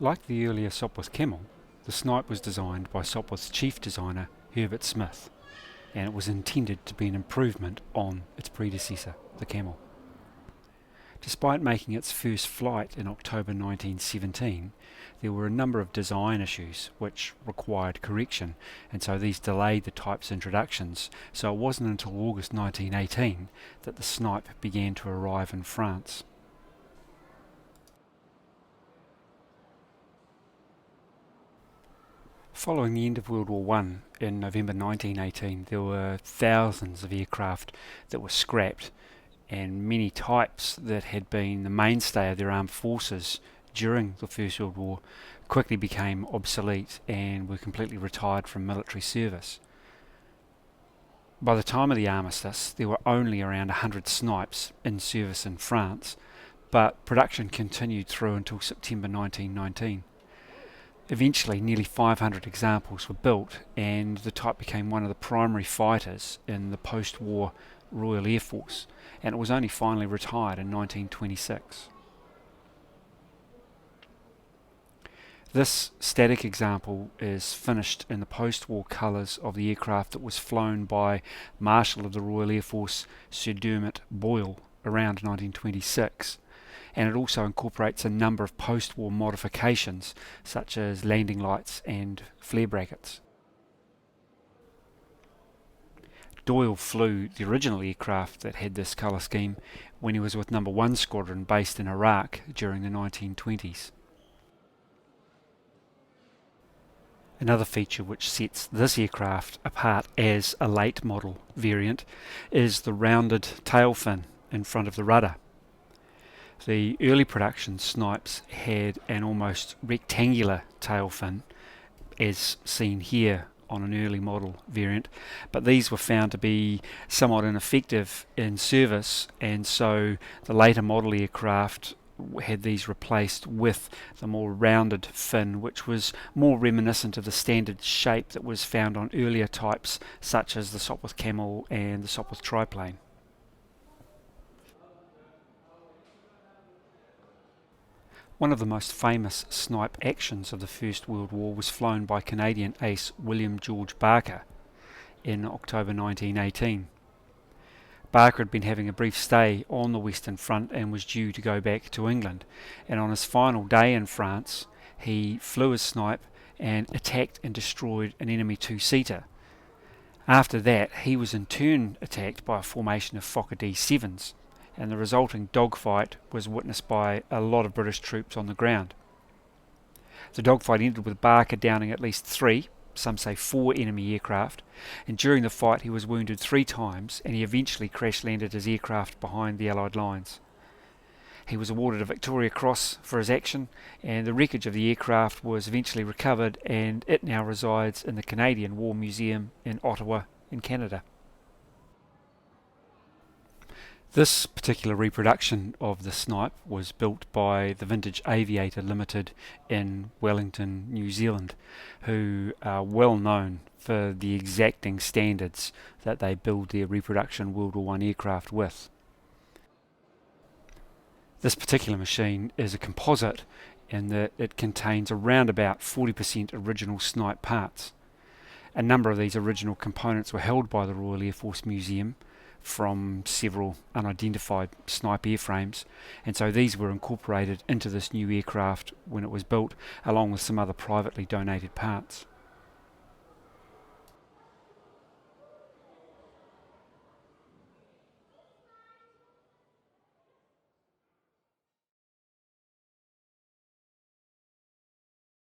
Like the earlier Sopwith Camel, the Snipe was designed by Sopwith's chief designer Herbert Smith, and it was intended to be an improvement on its predecessor, the Camel. Despite making its first flight in October 1917, there were a number of design issues which required correction, and so these delayed the type's introductions, so it wasn't until August 1918 that the Snipe began to arrive in France. Following the end of World War I in November 1918, there were thousands of aircraft that were scrapped, and many types that had been the mainstay of their armed forces during the First World War quickly became obsolete and were completely retired from military service. By the time of the Armistice, there were only around 100 Snipes in service in France, but production continued through until September 1919. Eventually, nearly 500 examples were built, and the type became one of the primary fighters in the post-war Royal Air Force, and it was only finally retired in 1926. This static example is finished in the post-war colours of the aircraft that was flown by Marshal of the Royal Air Force Sir Dermot Boyle around 1926. And it also incorporates a number of post-war modifications such as landing lights and flare brackets. Doyle flew the original aircraft that had this colour scheme when he was with No. 1 Squadron based in Iraq during the 1920s. Another feature which sets this aircraft apart as a late model variant is the rounded tail fin in front of the rudder. The early production Snipes had an almost rectangular tail fin, as seen here on an early model variant, but these were found to be somewhat ineffective in service, and so the later model aircraft had these replaced with the more rounded fin, which was more reminiscent of the standard shape that was found on earlier types such as the Sopwith Camel and the Sopwith Triplane. One of the most famous Snipe actions of the First World War was flown by Canadian ace William George Barker in October 1918. Barker had been having a brief stay on the Western Front and was due to go back to England, and on his final day in France he flew his Snipe and attacked and destroyed an enemy two-seater. After that he was in turn attacked by a formation of Fokker D-7s, and the resulting dogfight was witnessed by a lot of British troops on the ground. The dogfight ended with Barker downing at least 3, some say 4 enemy aircraft, and during the fight he was wounded 3 times, and he eventually crash-landed his aircraft behind the Allied lines. He was awarded a Victoria Cross for his action, and the wreckage of the aircraft was eventually recovered, and it now resides in the Canadian War Museum in Ottawa in Canada. This particular reproduction of the Snipe was built by the Vintage Aviator Limited in Wellington, New Zealand, who are well known for the exacting standards that they build their reproduction World War I aircraft with. This particular machine is a composite in that it contains around about 40% original Snipe parts. A number of these original components were held by the Royal Air Force Museum from several unidentified Snipe airframes, and so these were incorporated into this new aircraft when it was built, along with some other privately donated parts.